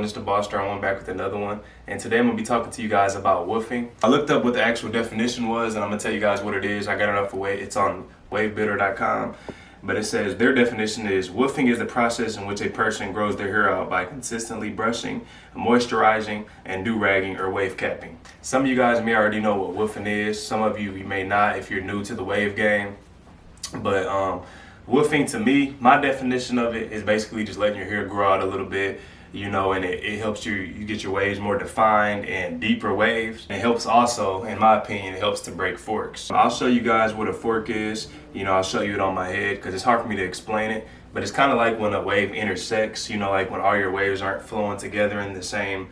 it's the Boss Star. I'm back with another one, and today I'm gonna be talking to you guys about woofing. I looked up what the actual definition was, and I'm gonna tell you guys what it is. I got it off of it's on wavebitter.com, but it says their definition is woofing is the process in which a person grows their hair out by consistently brushing, moisturizing, and duragging or wave capping. Some of you guys may already know what woofing is. Some of you may not if you're new to the wave game, but woofing, to me, my definition of it is basically just letting your hair grow out a little bit, you know, and it helps you get your waves more defined and deeper waves. It helps also, in my opinion, it helps to break forks. I'll show you guys what a fork is. You know, I'll show you it on my head because it's hard for me to explain it, but it's kind of like when a wave intersects, you know, like when all your waves aren't flowing together in the same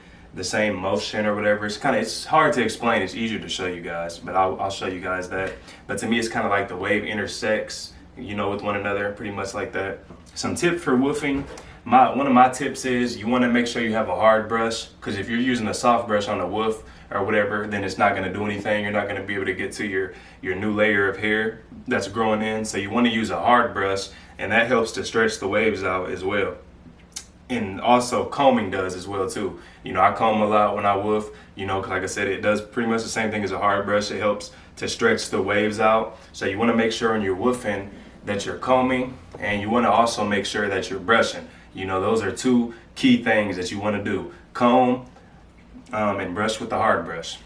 motion or whatever. It's hard to explain. It's easier to show you guys, but I'll show you guys that. But to me, it's kind of like the wave intersects, you know, with one another, pretty much like that. Some tips for woofing. One of my tips is you want to make sure you have a hard brush, because if you're using a soft brush on a woof or whatever, then it's not going to do anything. You're not going to be able to get to your new layer of hair that's growing in. So you want to use a hard brush, and that helps to stretch the waves out as well. And also combing does as well too. You know, I comb a lot when I woof, you know, 'cause like I said, it does pretty much the same thing as a hard brush. It helps to stretch the waves out. So you want to make sure when you're woofing that you're combing, and you want to also make sure that you're brushing. You know, those are two key things that you want to do: comb and brush with the hard brush.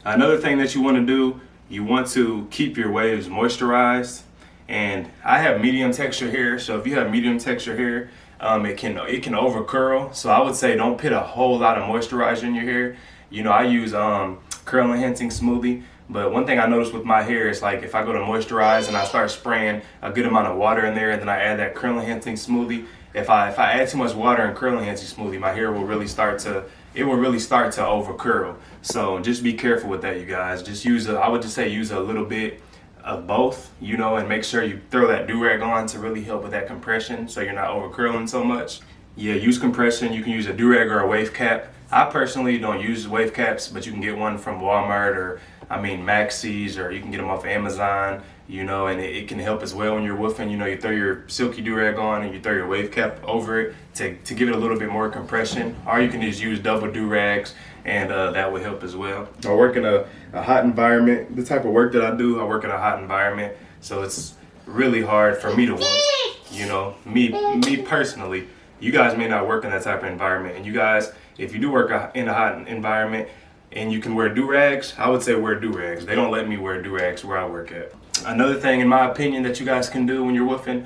Another thing that you want to do, you want to keep your waves moisturized. And I have medium texture hair, so if you have medium texture hair, it can over curl. So I would say don't put a whole lot of moisturizer in your hair. You know, I use curl enhancing smoothie. But one thing I noticed with my hair is, like, if I go to moisturize and I start spraying a good amount of water in there, and then I add that curl enhancing smoothie, if I add too much water in curl enhancing smoothie, my hair will really start to over curl. So just be careful with that, you guys. I would just say use a little bit of both, you know, and make sure you throw that durag on to really help with that compression, so you're not over curling so much. Yeah, use compression. You can use a durag or a wave cap. I personally don't use wave caps, but you can get one from Walmart or Maxis, or you can get them off Amazon, you know, and it can help as well when you're woofing. You know, you throw your silky durag on and you throw your wave cap over it to give it a little bit more compression, or you can just use double durags, and that will help as well. I work in a hot environment. The type of work that I do, I work in a hot environment, so it's really hard for me to woof. You know, me personally. You guys may not work in that type of environment, and you guys, if you do work in a hot environment and you can wear durags, I would say wear durags. They don't let me wear durags where I work at. Another thing, in my opinion, that you guys can do when you're woofing,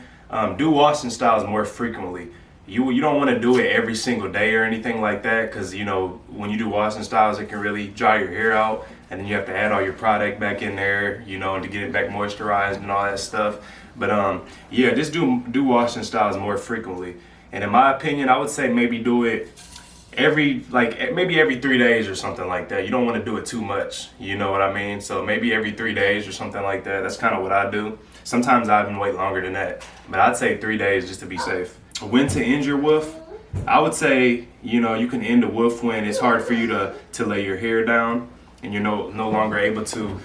do washing styles more frequently. You don't want to do it every single day or anything like that, because, you know, when you do washing styles, it can really dry your hair out, and then you have to add all your product back in there, you know, to get it back moisturized and all that stuff. But yeah, just do washing styles more frequently. And in my opinion, I would say maybe do it maybe every 3 days or something like that. You don't want to do it too much, you know what I mean? So maybe every 3 days or something like that. That's kind of what I do. Sometimes I even wait longer than that, but I'd say 3 days just to be safe. When to end your woof? I would say, you know, you can end a woof when it's hard for you to lay your hair down, and you're no longer able to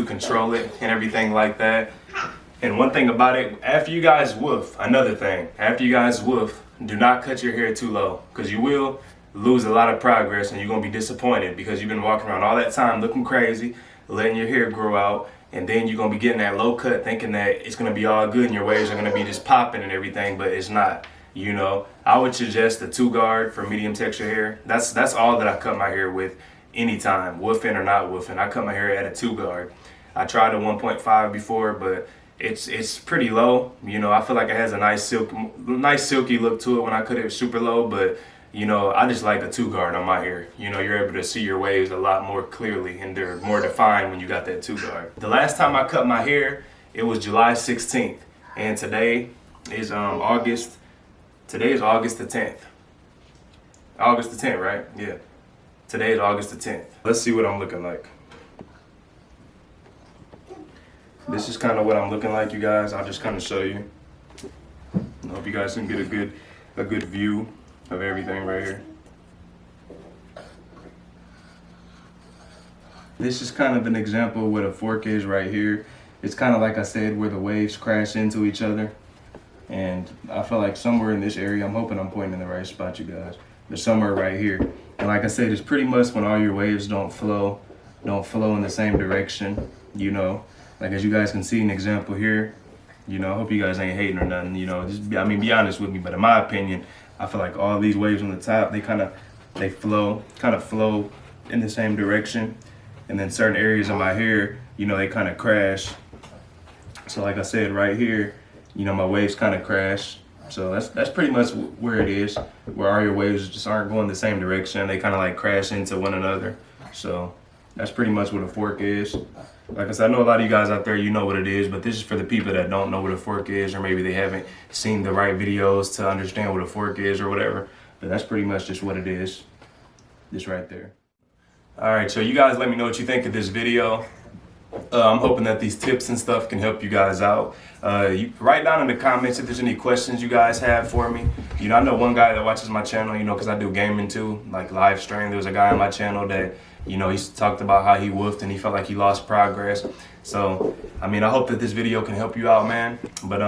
control it and everything like that. And one thing about it, after you guys woof, do not cut your hair too low, because you will lose a lot of progress and you're going to be disappointed, because you've been walking around all that time looking crazy, letting your hair grow out, and then you're going to be getting that low cut thinking that it's going to be all good and your waves are going to be just popping and everything, but it's not. You know, I would suggest a 2-guard for medium texture hair. That's all that I cut my hair with anytime, woofing or not woofing. I cut my hair at a 2-guard. I tried a 1.5 before, but it's pretty low. You know, I feel like it has a nice silky look to it when I cut it super low, but, you know, I just like a 2-guard on my hair. You know, you're able to see your waves a lot more clearly, and they're more defined when you got that 2-guard. The last time I cut my hair, it was July 16th, and today is August the 10th. August the 10th, right? Yeah. Today is August the 10th. Let's see what I'm looking like. This is kind of what I'm looking like, you guys. I'll just kind of show you. I hope you guys can get a good view of everything right here. This is kind of an example of what a fork is right here. It's kind of like I said, where the waves crash into each other. And I feel like somewhere in this area, I'm hoping I'm pointing in the right spot, you guys. but somewhere right here. And like I said, it's pretty much when all your waves don't flow in the same direction, you know. Like as you guys can see an example here, you know, I hope you guys ain't hating or nothing, you know, just be honest with me. But in my opinion, I feel like all these waves on the top, they kind of flow in the same direction. And then certain areas of my hair, you know, they kind of crash. So like I said, right here, you know, my waves kind of crash. So that's pretty much where it is, where all your waves just aren't going the same direction. They kind of like crash into one another. So that's pretty much what a fork is. Like I said, I know a lot of you guys out there, you know what it is, but this is for the people that don't know what a fork is, or maybe they haven't seen the right videos to understand what a fork is or whatever. But that's pretty much just what it is, just right there. All right, so you guys let me know what you think of this video. I'm hoping that these tips and stuff can help you guys out. You write down in the comments if there's any questions you guys have for me. You know, I know one guy that watches my channel, you know, because I do gaming too, like live stream. There was a guy on my channel that, you know, he talked about how he woofed and he felt like he lost progress. So, I mean, I hope that this video can help you out, man. But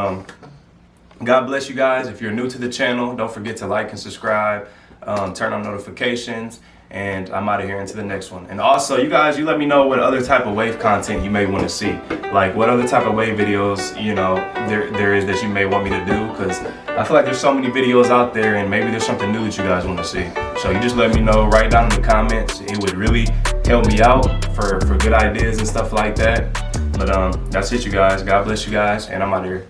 God bless you guys. If you're new to the channel, don't forget to like and subscribe, turn on notifications. And I'm out of here into the next one. And also, you guys, you let me know what other type of wave content you may want to see. Like what other type of wave videos, you know, there is that you may want me to do. Because I feel like there's so many videos out there and maybe there's something new that you guys want to see. So you just let me know, write down in the comments. It would really help me out for good ideas and stuff like that. But that's it, you guys. God bless you guys. And I'm out of here.